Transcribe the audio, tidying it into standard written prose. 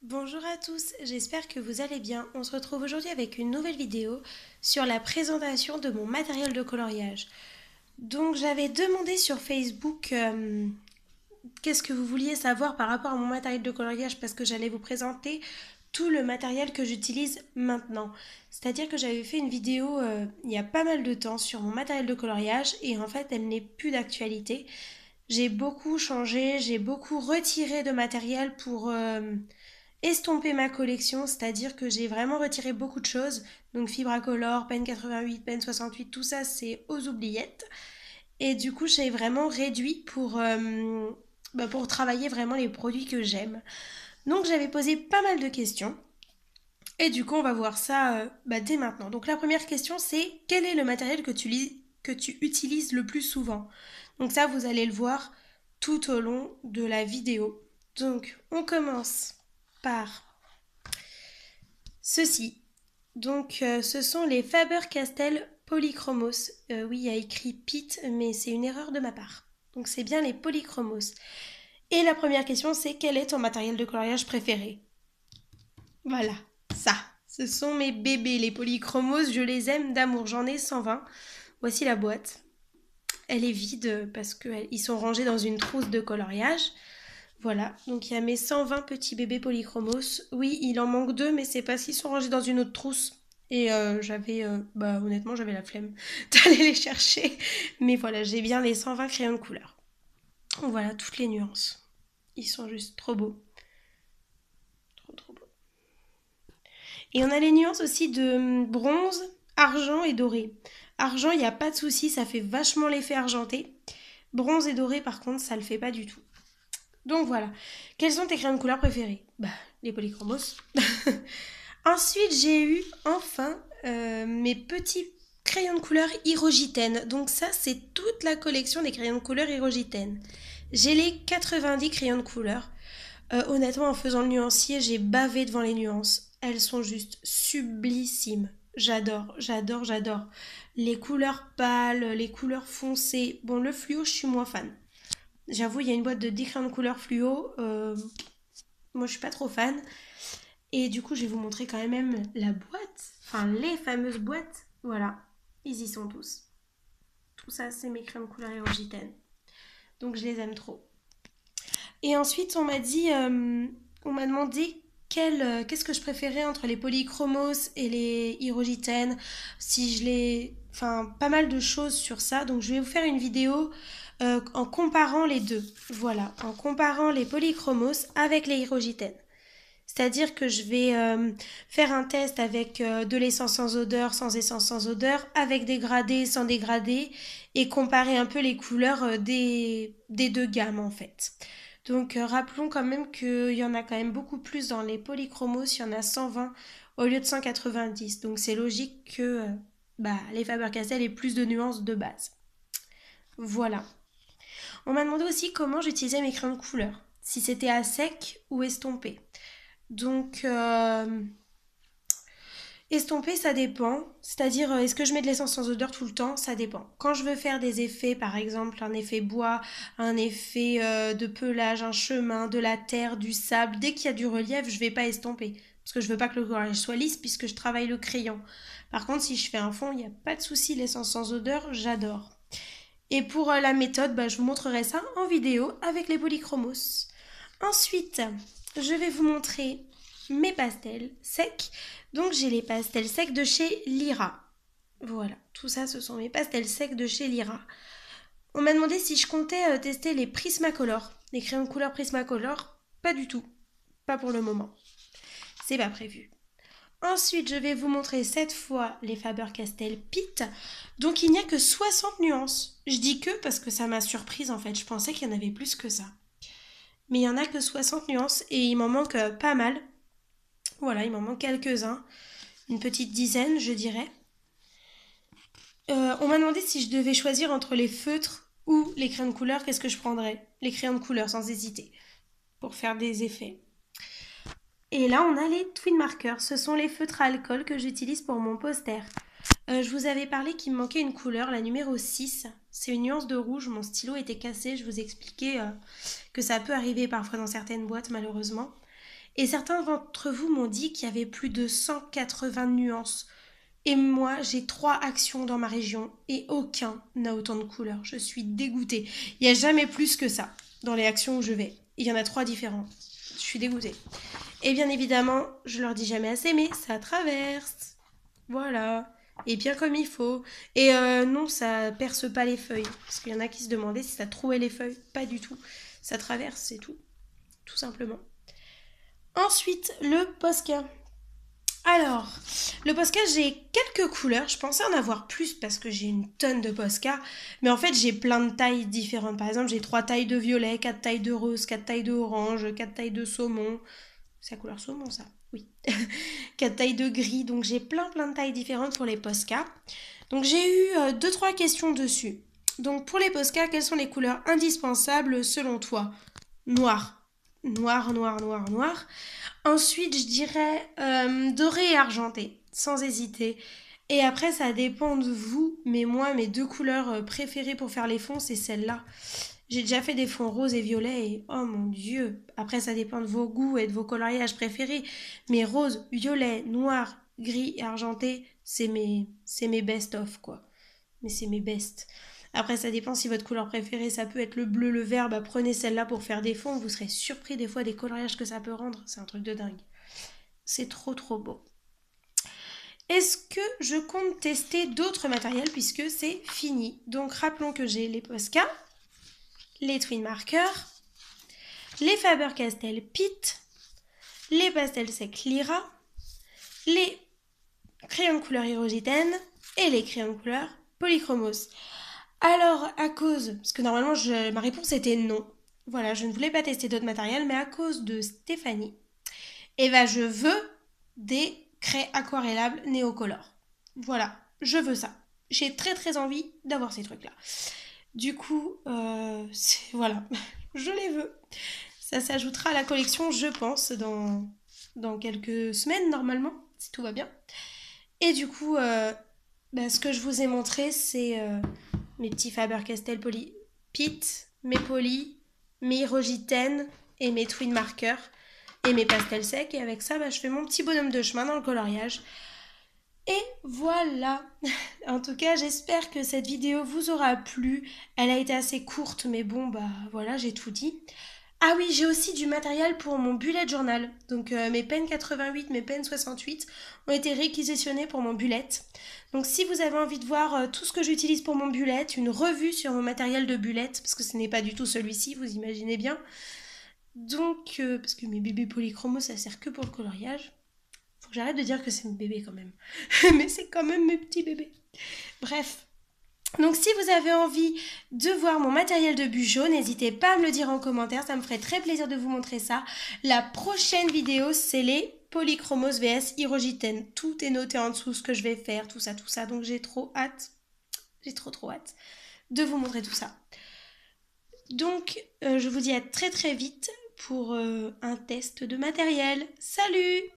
Bonjour à tous, j'espère que vous allez bien. On se retrouve aujourd'hui avec une nouvelle vidéo sur la présentation de mon matériel de coloriage. Donc j'avais demandé sur Facebook qu'est-ce que vous vouliez savoir par rapport à mon matériel de coloriage parce que j'allais vous présenter tout le matériel que j'utilise maintenant. C'est-à-dire que j'avais fait une vidéo il y a pas mal de temps sur mon matériel de coloriage et en fait elle n'est plus d'actualité. J'ai beaucoup changé, j'ai beaucoup retiré de matériel pour estomper ma collection, c'est-à-dire que j'ai vraiment retiré beaucoup de choses. Donc Fibracolor, Pen 88, Pen 68, tout ça c'est aux oubliettes. Et du coup j'ai vraiment réduit pour travailler vraiment les produits que j'aime. Donc j'avais posé pas mal de questions. Et du coup on va voir ça dès maintenant. Donc la première question c'est quel est le matériel que tu utilises le plus souvent. Donc ça vous allez le voir tout au long de la vidéo. Donc on commence par ceci. Donc, ce sont les Faber-Castell Polychromos. Oui, il y a écrit Pit, mais c'est une erreur de ma part. Donc, c'est bien les Polychromos. Et la première question, c'est quel est ton matériel de coloriage préféré? Voilà, ça. Ce sont mes bébés, les Polychromos. Je les aime d'amour. J'en ai 120. Voici la boîte. Elle est vide parce qu'ils sont rangés dans une trousse de coloriage. Voilà, donc il y a mes 120 petits bébés polychromos. Oui, il en manque deux, mais c'est parce qu'ils sont rangés dans une autre trousse. Et honnêtement, j'avais la flemme d'aller les chercher. Mais voilà, j'ai bien les 120 crayons de couleur. Voilà, toutes les nuances. Ils sont juste trop beaux. Trop, trop beaux. Et on a les nuances aussi de bronze, argent et doré. Argent, il n'y a pas de souci, ça fait vachement l'effet argenté. Bronze et doré, par contre, ça le fait pas du tout. Donc voilà. Quels sont tes crayons de couleur préférés? Les polychromos. Ensuite, j'ai eu enfin mes petits crayons de couleur Hyrogitène. Donc ça, c'est toute la collection des crayons de couleur Hyrogitène. J'ai les 90 crayons de couleur. Honnêtement, en faisant le nuancier, j'ai bavé devant les nuances. Elles sont juste sublissimes. J'adore, j'adore, j'adore. Les couleurs pâles, les couleurs foncées. Bon, le fluo, je suis moins fan. J'avoue, il y a une boîte de 10 crayons de couleur fluo. Moi, je suis pas trop fan. Et du coup, je vais vous montrer quand même la boîte. Enfin, les fameuses boîtes. Voilà. Ils y sont tous. Tout ça, c'est mes crèmes couleur Hyrogitène. Donc, je les aime trop. Et ensuite, on m'a demandé qu'est-ce que je préférais entre les polychromos et les Hyrogitènes. Si je les... Enfin, pas mal de choses sur ça. Donc, je vais vous faire une vidéo en comparant les deux. Voilà, en comparant les polychromos avec les Hyrogitènes. C'est-à-dire que je vais faire un test avec de l'essence sans odeur, sans essence sans odeur, avec dégradé, sans dégradé, et comparer un peu les couleurs des deux gammes en fait. Donc rappelons quand même qu'il y en a quand même beaucoup plus dans les polychromos, il y en a 120 au lieu de 190. Donc c'est logique que les Faber-Castell aient plus de nuances de base. Voilà. On m'a demandé aussi comment j'utilisais mes crayons de couleur, si c'était à sec ou estompé. Donc, estomper, ça dépend. C'est-à-dire, est-ce que je mets de l'essence sans odeur tout le temps? Ça dépend. Quand je veux faire des effets, par exemple, un effet bois, un effet de pelage, un chemin, de la terre, du sable, dès qu'il y a du relief, je vais pas estomper. Parce que je veux pas que le collage soit lisse puisque je travaille le crayon. Par contre, si je fais un fond, il n'y a pas de souci, l'essence sans odeur, j'adore. Et pour la méthode, je vous montrerai ça en vidéo avec les polychromos. Ensuite, je vais vous montrer mes pastels secs. Donc j'ai les pastels secs de chez Lyra. Voilà, tout ça ce sont mes pastels secs de chez Lyra. On m'a demandé si je comptais tester les Prismacolor, les crayons de couleur Prismacolor. Pas du tout, pas pour le moment. C'est pas prévu. Ensuite, je vais vous montrer cette fois les Faber-Castell Pitt. Donc il n'y a que 60 nuances. Je dis que parce que ça m'a surprise en fait. Je pensais qu'il y en avait plus que ça. Mais il n'y en a que 60 nuances et il m'en manque pas mal. Voilà, il m'en manque quelques-uns. Une petite dizaine, je dirais. On m'a demandé si je devais choisir entre les feutres ou les crayons de couleur, qu'est-ce que je prendrais? Les crayons de couleur, sans hésiter, pour faire des effets. Et là, on a les twin markers. Ce sont les feutres à alcool que j'utilise pour mon poster. Je vous avais parlé qu'il me manquait une couleur, la numéro 6. C'est une nuance de rouge, mon stylo était cassé. Je vous ai expliqué que ça peut arriver parfois dans certaines boîtes, malheureusement. Et certains d'entre vous m'ont dit qu'il y avait plus de 180 nuances. Et moi, j'ai 3 actions dans ma région et aucun n'a autant de couleurs. Je suis dégoûtée. Il n'y a jamais plus que ça dans les actions où je vais. Il y en a 3 différents. Je suis dégoûtée. Et bien évidemment, je leur dis jamais assez, mais ça traverse. Voilà. Et bien comme il faut. Et non, ça perce pas les feuilles. Parce qu'il y en a qui se demandaient si ça trouait les feuilles. Pas du tout. Ça traverse, c'est tout. Tout simplement. Ensuite, le Posca. Alors, le Posca, j'ai quelques couleurs. Je pensais en avoir plus parce que j'ai une tonne de Posca. Mais en fait, j'ai plein de tailles différentes. Par exemple, j'ai 3 tailles de violet, 4 tailles de rose, 4 tailles de orange, 4 tailles de saumon. C'est la couleur saumon, ça? Oui. 4 tailles de gris. Donc, j'ai plein de tailles différentes pour les Posca. Donc, j'ai eu 2-3 questions dessus. Donc, pour les Posca, quelles sont les couleurs indispensables selon toi? Noir. Noir, noir, noir, noir. Ensuite, je dirais doré et argenté, sans hésiter. Et après, ça dépend de vous, mais moi, mes 2 couleurs préférées pour faire les fonds, c'est celles-là. J'ai déjà fait des fonds roses et violets et oh mon dieu. Après, ça dépend de vos goûts et de vos coloriages préférés. Mais rose, violet, noir, gris et argenté, c'est mes best-of, quoi. Mais c'est mes best. Après, ça dépend si votre couleur préférée, ça peut être le bleu, le vert, bah prenez celle-là pour faire des fonds. Vous serez surpris des fois des coloriages que ça peut rendre. C'est un truc de dingue. C'est trop beau. Est-ce que je compte tester d'autres matériels puisque c'est fini? Donc rappelons que j'ai les Posca, les Twin Markers, les Faber-Castell Pitt, les pastels secs Lyra, les crayons de couleur Hydrogène et les crayons de couleur Polychromos. Alors, à cause, parce que normalement ma réponse était non. Voilà, je ne voulais pas tester d'autres matériels, mais à cause de Stéphanie, eh ben je veux des craies aquarellables néocolores. Voilà, je veux ça. J'ai très envie d'avoir ces trucs-là. Du coup, voilà, je les veux. Ça s'ajoutera à la collection, je pense, dans quelques semaines normalement, si tout va bien. Et du coup, ce que je vous ai montré, c'est mes petits Faber-Castell Pitt, mes polis, mes Hydrogène et mes Twin Markers et mes pastels secs. Et avec ça, je fais mon petit bonhomme de chemin dans le coloriage. Et voilà. En tout cas, j'espère que cette vidéo vous aura plu. Elle a été assez courte, mais bon, voilà, j'ai tout dit. Ah oui, j'ai aussi du matériel pour mon bullet journal. Donc mes pens 88, mes pens 68 ont été réquisitionnés pour mon bullet. Donc si vous avez envie de voir tout ce que j'utilise pour mon bullet, une revue sur mon matériel de bullet, parce que ce n'est pas du tout celui-ci, vous imaginez bien. Donc, parce que mes bébés polychromos, ça sert que pour le coloriage. Faut que j'arrête de dire que c'est mes bébés quand même. Mais c'est quand même mes petits bébés. Bref. Donc si vous avez envie de voir mon matériel de Bugeaud, n'hésitez pas à me le dire en commentaire, ça me ferait très plaisir de vous montrer ça. La prochaine vidéo, c'est les Polychromos vs Hydrogène. Tout est noté en dessous, ce que je vais faire, tout ça. Donc j'ai trop hâte, j'ai trop hâte de vous montrer tout ça. Donc je vous dis à très vite pour un test de matériel. Salut!